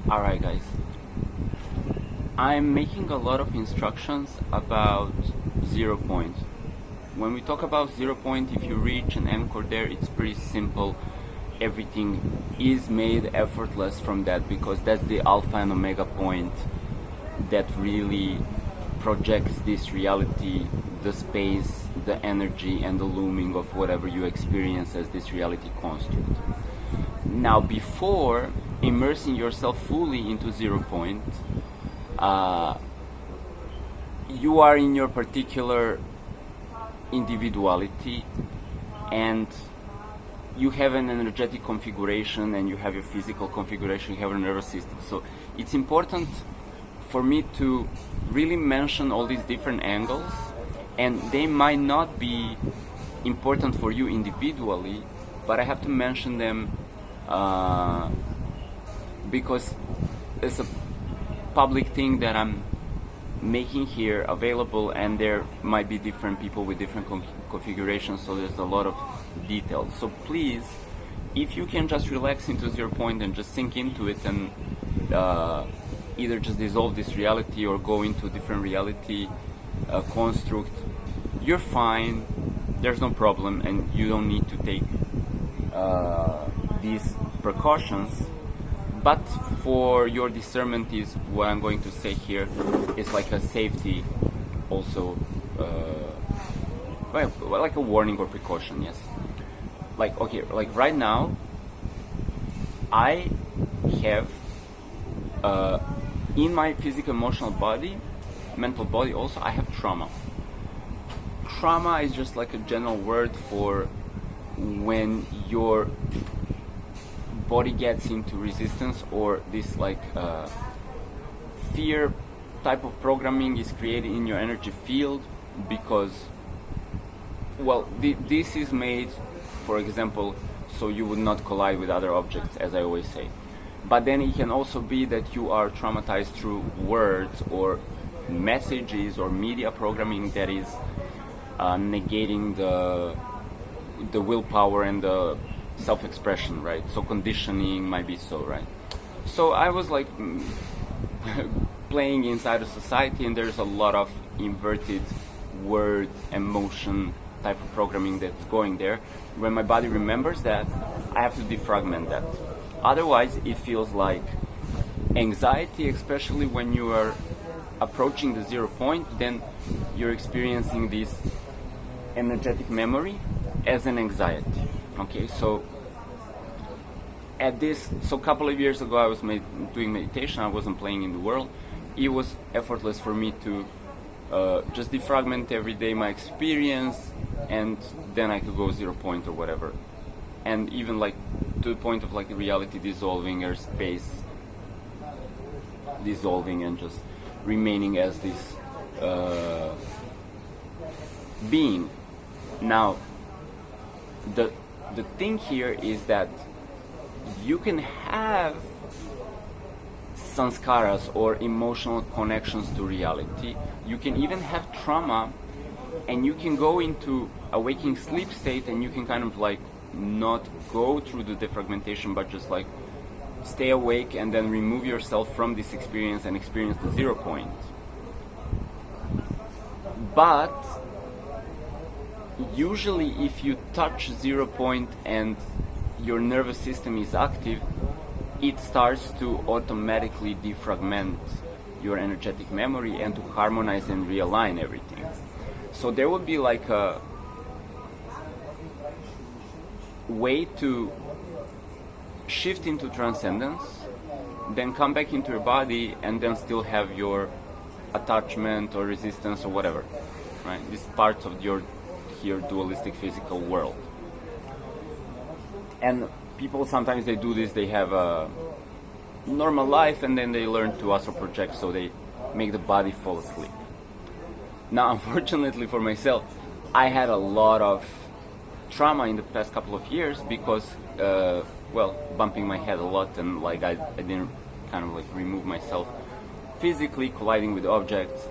Alright guys, I'm making a lot of instructions about 0 point. When we talk about 0 point, if you reach an anchor there, it's pretty simple. Everything is made effortless from that, because that's the alpha and omega point that really projects this reality, the space, the energy and the looming of whatever you experience as this reality construct. Now, before immersing yourself fully into 0 point, you are in your particular individuality, and you have an energetic configuration, and you have your physical configuration, you have a nervous system. So it's important for me to really mention all these different angles, and they might not be important for you individually, but I have to mention them because it's a public thing that I'm making here available, and there might be different people with different configurations, so there's a lot of details. So please, if you can just relax into 0 point and just sink into it, and either just dissolve this reality or go into a different reality construct, you're fine, there's no problem, and you don't need to take these precautions. But for your discernment, is what I'm going to say here is like a safety also, well, like a warning or precaution, yes. Like, okay, like right now, I have in my physical, emotional body, mental body also, I have trauma. Trauma is just like a general word for when your body gets into resistance, or this like fear type of programming is created in your energy field, because, well, this is made, for example, so you would not collide with other objects, as I always say. But then it can also be that you are traumatized through words or messages or media programming that is negating the willpower and the self-expression, right? So conditioning might be so, right? So I was like playing inside a society, and there's a lot of inverted word, emotion type of programming that's going there. When my body remembers that, I have to defragment that. Otherwise, it feels like anxiety, especially when you are approaching the 0 point, then you're experiencing this energetic memory as an anxiety. Okay, so at this, so a couple of years ago I was doing meditation, I wasn't playing in the world. It was effortless for me to just defragment every day my experience, and then I could go 0 point or whatever. And even like to the point of like reality dissolving, or space dissolving, and just remaining as this being. Now, the thing here is that you can have sanskaras or emotional connections to reality. You can even have trauma, and you can go into a waking sleep state, and you can kind of like not go through the defragmentation, but just like stay awake and then remove yourself from this experience and experience the 0 point. But usually if you touch 0 point and your nervous system is active, it starts to automatically defragment your energetic memory and to harmonize and realign everything. So there would be like a way to shift into transcendence, then come back into your body, and then still have your attachment or resistance or whatever, right? This part of your here dualistic physical world. And people sometimes they do this, they have a normal life, and then they learn to astral project, so they make the body fall asleep. Now, unfortunately for myself, I had a lot of trauma in the past couple of years, because well, bumping my head a lot, and like I didn't kind of like remove myself physically, colliding with objects.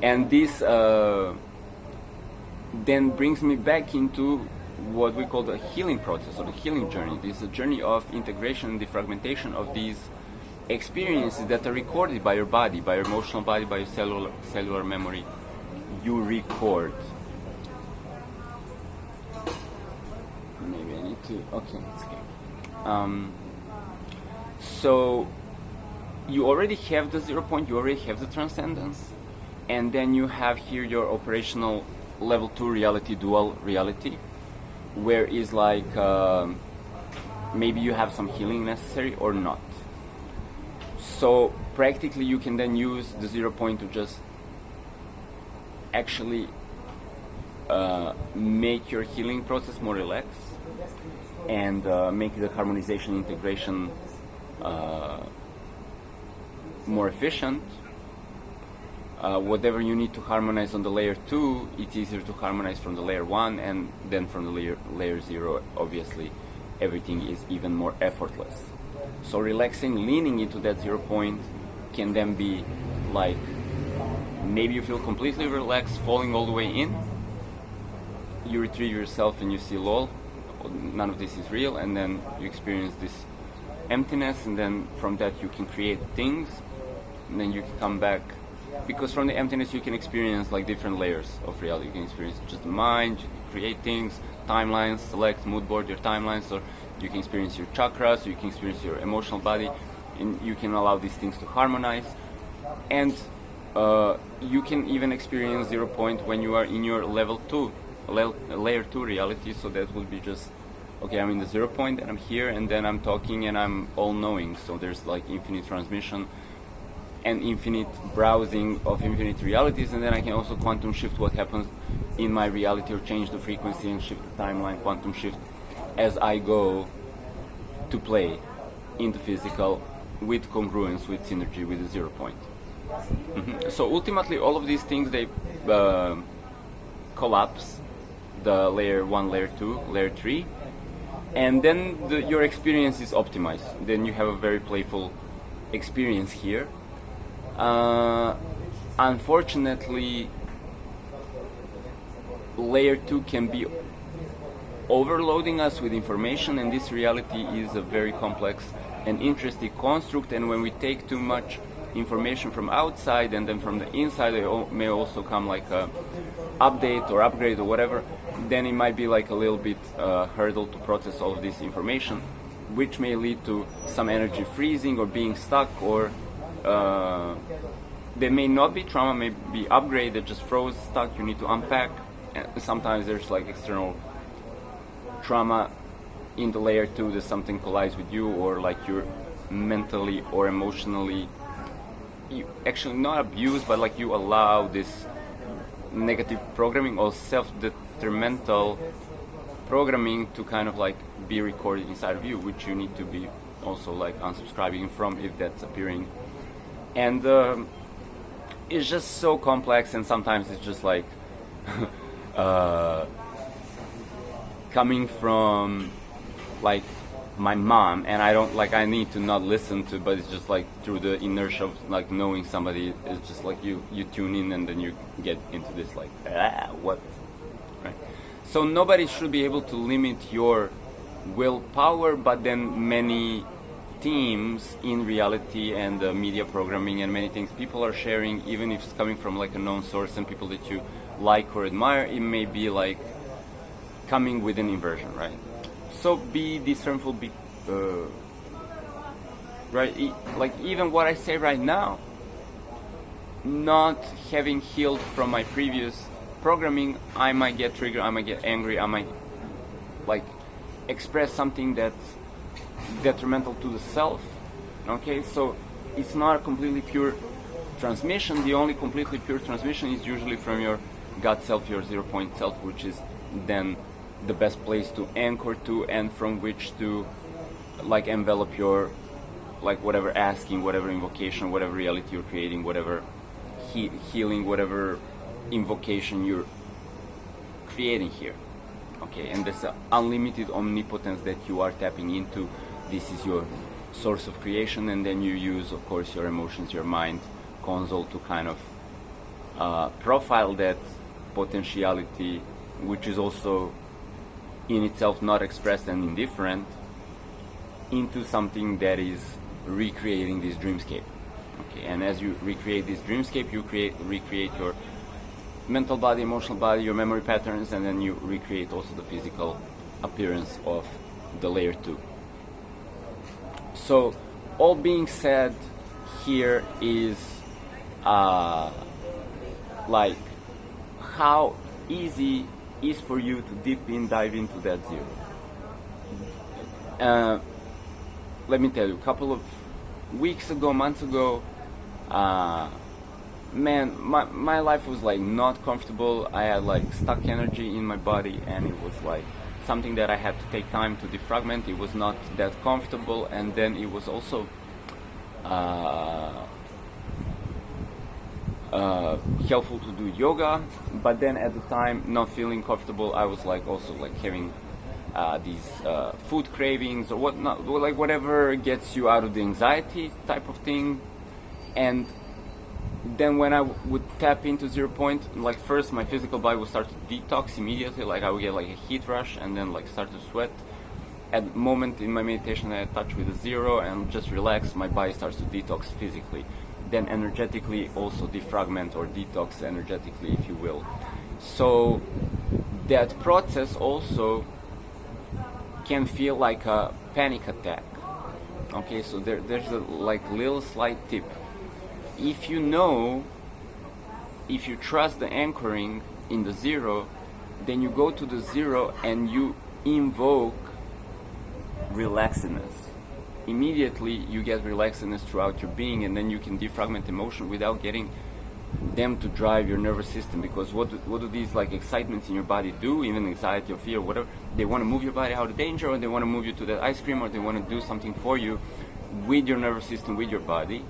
And this then brings me back into what we call the healing process, or the healing journey. This is a journey of integration and defragmentation of these experiences that are recorded by your body, by your emotional body, by your cellular memory. You record. Maybe I need to. Okay, it's okay. So you already have the 0 point. You already have the transcendence, and then you have here your operational level 2 reality, dual reality, where is like maybe you have some healing necessary or not. So practically you can then use the 0 point to just actually make your healing process more relaxed and make the harmonization integration more efficient. Whatever you need to harmonize on the layer 2, it's easier to harmonize from the layer 1, and then from the layer 0, obviously everything is even more effortless. So relaxing, leaning into that 0 point can then be like, maybe you feel completely relaxed, falling all the way in, you retrieve yourself and you see, lol, none of this is real, and then you experience this emptiness, and then from that you can create things, and then you can come back, because from the emptiness you can experience like different layers of reality. You can experience just the mind, you can create things, timelines, select mood board your timelines, or you can experience your chakras, you can experience your emotional body, and you can allow these things to harmonize. And you can even experience 0 point when you are in your level 2, layer 2 reality. So that would be just, okay, I'm in the 0 point and I'm here, and then I'm talking and I'm all knowing. So there's like infinite transmission and infinite browsing of infinite realities, and then I can also quantum shift what happens in my reality, or change the frequency and shift the timeline, quantum shift as I go to play in the physical with congruence, with synergy, with the 0 point. So ultimately all of these things, they collapse, the layer 1, layer 2, layer 3, and then your experience is optimized. Then you have a very playful experience here. Unfortunately, layer 2 can be overloading us with information, and this reality is a very complex and interesting construct, and when we take too much information from outside and then from the inside, it may also come like a update or upgrade or whatever, then it might be like a little bit hurdle to process all of this information, which may lead to some energy freezing or being stuck, or there may not be trauma, may be upgrade that just froze, stuck, you need to unpack. And sometimes there's like external trauma in the layer 2 that something collides with you, or like you're mentally or emotionally, you actually not abused, but like you allow this negative programming or self-detrimental programming to kind of like be recorded inside of you, which you need to be also like unsubscribing from if that's appearing. And it's just so complex, and sometimes it's just like coming from like my mom, and I don't like, I need to not listen to, but it's just like through the inertia of like knowing somebody, it's just like you tune in and then you get into this like what, right? So nobody should be able to limit your willpower, but then many themes in reality and media programming and many things people are sharing, even if it's coming from like a known source and people that you like or admire, it may be like coming with an inversion, right? So be discernful, be right, like even what I say right now, not having healed from my previous programming, I might get triggered, I might get angry, I might like express something that's detrimental to the self. Okay, so it's not a completely pure transmission. The only completely pure transmission is usually from your God self, your 0 point self, which is then the best place to anchor to, and from which to like envelop your like whatever asking, whatever invocation, whatever reality you're creating, whatever healing, whatever invocation you're creating here. Okay, and this unlimited omnipotence that you are tapping into, this is your source of creation, and then you use, of course, your emotions, your mind console to kind of profile that potentiality, which is also in itself not expressed and indifferent, into something that is recreating this dreamscape. Okay, and as you recreate this dreamscape, you recreate your mental body, emotional body, your memory patterns, and then you recreate also the physical appearance of the layer 2. So all being said here is like how easy is for you to dive into that zero. Let me tell you, a couple of weeks ago, months ago, man, my life was like not comfortable. I had like stuck energy in my body, and it was like something that I had to take time to defragment. It was not that comfortable, and then it was also helpful to do yoga, but then at the time not feeling comfortable. I was like also like having these food cravings or whatnot, like whatever gets you out of the anxiety type of thing. And then when I would tap into 0 point, like first my physical body would start to detox immediately, like I would get like a heat rush and then like start to sweat. At the moment in my meditation I touch with a 0 and just relax, my body starts to detox physically. Then energetically also defragment or detox energetically, if you will. So that process also can feel like a panic attack. Okay, so there's a like little slight tip. If you trust the anchoring in the 0, then you go to the 0 and you invoke relaxedness. Immediately you get relaxedness throughout your being, and then you can defragment emotion without getting them to drive your nervous system. Because what do these like excitements in your body do, even anxiety or fear or whatever? They want to move your body out of danger, or they want to move you to that ice cream, or they want to do something for you with your nervous system, with your body.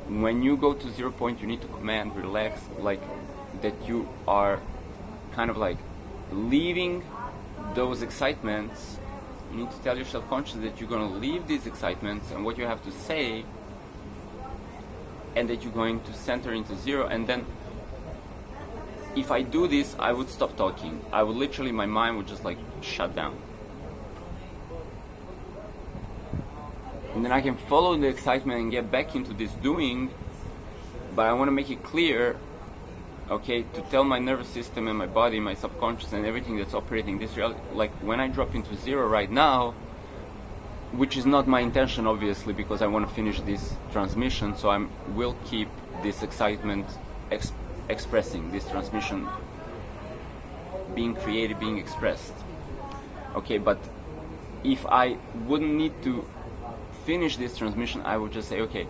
When you go to 0 point, you need to command, relax, like that you are kind of like leaving those excitements. You need to tell yourself consciously that you're going to leave these excitements and what you have to say, and that you're going to center into 0. And then if I do this, I would stop talking. I would literally, my mind would just like shut down. And then I can follow the excitement and get back into this doing, but I want to make it clear, okay, to tell my nervous system and my body, my subconscious and everything that's operating this reality, like when I drop into 0 right now, which is not my intention obviously, because I want to finish this transmission, so I will keep this excitement expressing, this transmission being created, being expressed. Okay, but if I wouldn't need to finish this transmission, I would just say, okay,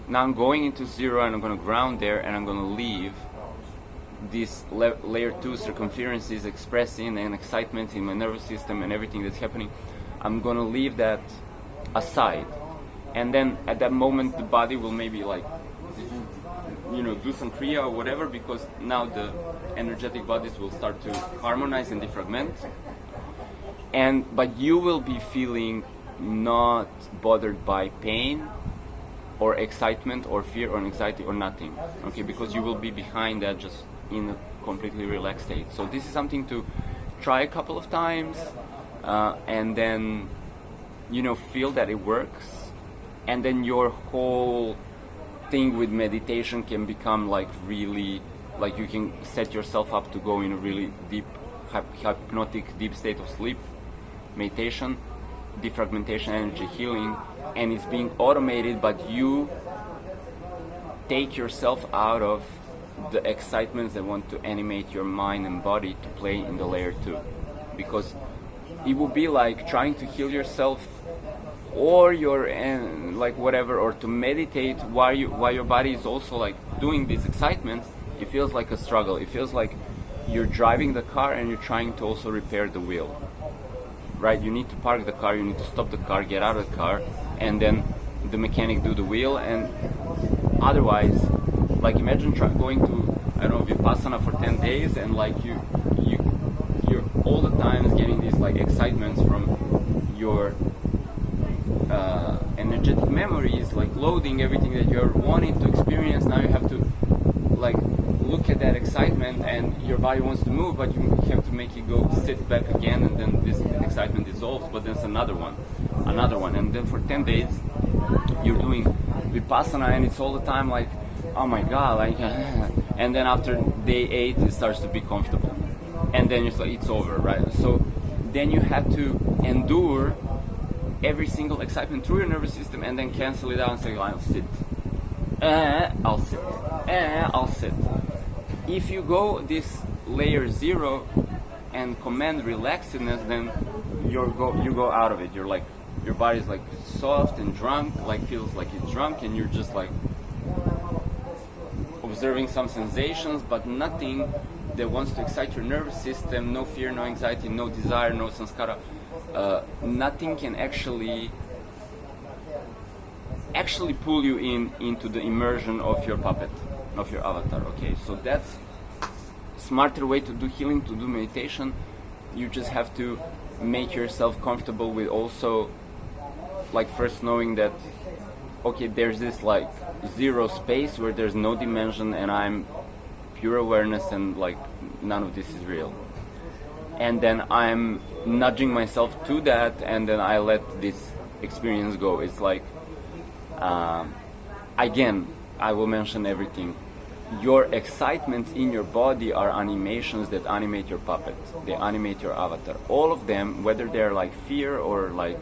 now I'm going into 0 and I'm going to ground there, and I'm going to leave these layer 2 circumferences expressing and excitement in my nervous system and everything that's happening. I'm going to leave that aside, and then at that moment the body will maybe like, you know, do some kriya or whatever, because now the energetic bodies will start to harmonize and defragment, but you will be feeling not bothered by pain or excitement or fear or anxiety or nothing, okay, because you will be behind that, just in a completely relaxed state. So this is something to try a couple of times, and then, you know, feel that it works, and then your whole thing with meditation can become like really, like you can set yourself up to go in a really deep hypnotic deep state of sleep meditation, defragmentation, energy healing, and it's being automated, but you take yourself out of the excitements that want to animate your mind and body to play in the layer 2, because it will be like trying to heal yourself or your like whatever, or to meditate while your body is also like doing these excitements. It feels like a struggle. It feels like you're driving the car and you're trying to also repair the wheel. Right, you need to park the car, you need to stop the car, get out of the car, and then the mechanic do the wheel. And otherwise, like imagine going to, I don't know, Vipassana for 10 days, and like you're all the time getting these like excitements from your energetic memories, like loading everything that you're wanting to experience. Now you have to like look at that excitement, and your body wants to move, but you have to make it go sit back again, and then this excitement dissolves, but there's another one, and then for 10 days you're doing Vipassana and it's all the time like, oh my god, like, and then after day 8 it starts to be comfortable, and then it's like it's over, right? So then you have to endure every single excitement through your nervous system and then cancel it out and say, I'll sit, I'll sit, I'll sit. If you go this layer 0 and command relaxedness, then you go out of it. You're like, your body's like soft and drunk, like feels like it's drunk, and you're just like observing some sensations, but nothing that wants to excite your nervous system. No fear, no anxiety, no desire, no sanskara. Nothing can actually pull you into the immersion of your puppet, of your avatar. Okay, so that's smarter way to do healing, to do meditation. You just have to make yourself comfortable with also, like, first knowing that, okay, there's this like 0 space where there's no dimension and I'm pure awareness and like none of this is real. And then I'm nudging myself to that, and then I let this experience go. It's like, again, I will mention everything. Your excitements in your body are animations that animate your puppet. They animate your avatar. All of them, whether they're like fear or like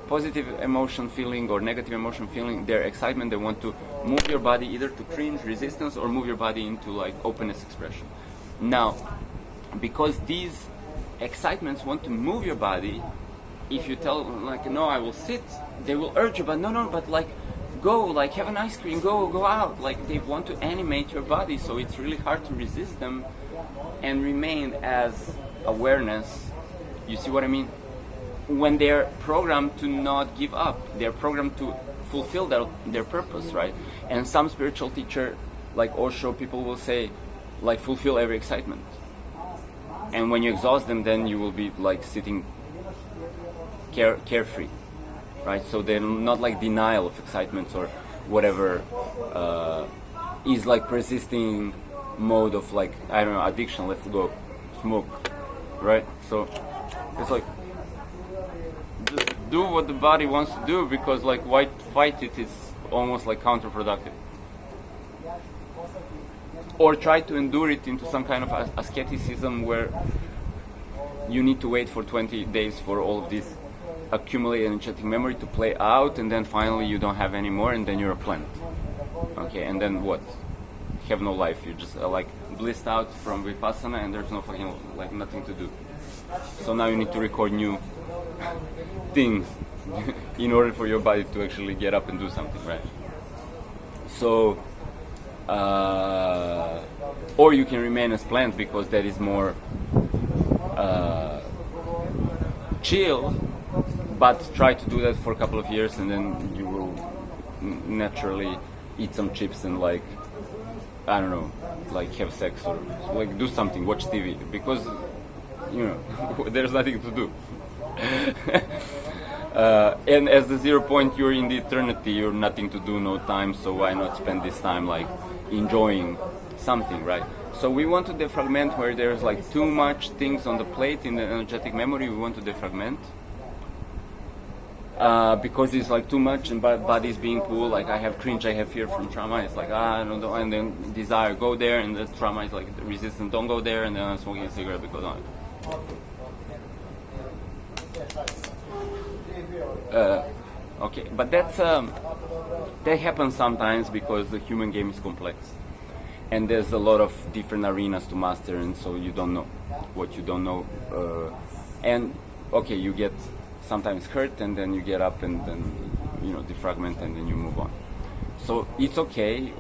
positive emotion feeling or negative emotion feeling, they're excitement. They want to move your body either to cringe, resistance, or move your body into like openness, expression. Now, because these excitements want to move your body, if you tell like, no, I will sit, they will urge you, but no, but like, go, like, have an ice cream, go out. Like, they want to animate your body, so it's really hard to resist them and remain as awareness. You see what I mean? When they're programmed to not give up, they're programmed to fulfill their purpose, right? And some spiritual teacher, like Osho, people will say, like, fulfill every excitement. And when you exhaust them, then you will be like sitting carefree, right? So they're not like denial of excitements or whatever is like persisting mode of like, I don't know, addiction. Let's go smoke, right? So it's like, just do what the body wants to do, because like why fight it is almost like counterproductive. Or try to endure it into some kind of asceticism where you need to wait for 20 days for all of this accumulated energetic memory to play out, and then finally you don't have any more, and then you're a plant. Okay, and then what? You have no life. You're just like blissed out from Vipassana, and there's no fucking, like, nothing to do. So now you need to record new things in order for your body to actually get up and do something, right? So or you can remain as plant, because that is more chill, but try to do that for a couple of years, and then you will naturally eat some chips and, like, I don't know, like have sex or like do something, watch TV, because you know there's nothing to do. And as the 0 point, you're in the eternity, you're nothing to do, no time, so why not spend this time like enjoying something, right? So we want to defragment where there's like too much things on the plate in the energetic memory. We want to defragment because it's like too much, and body's being pulled. Like, I have cringe, I have fear from trauma. It's like, I don't know, and then desire, go there, and the trauma is like resistance, don't go there, and then I'm smoking a cigarette because on. Okay, but that happens sometimes because the human game is complex, and there's a lot of different arenas to master, and so you don't know what you don't know, and okay, you get sometimes hurt, and then you get up, and then you know, defragment, and then you move on. So it's okay,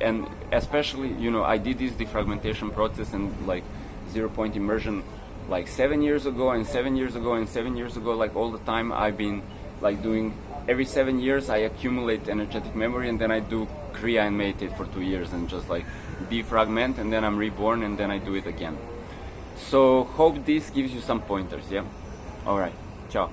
and especially, you know, I did this defragmentation process and like 0 point immersion like 7 years ago, and 7 years ago, and 7 years ago, like all the time. I've been like doing, every 7 years I accumulate energetic memory, and then I do Kriya and meditate for 2 years and just like defragment, and then I'm reborn, and then I do it again. So hope this gives you some pointers, yeah? Alright, ciao.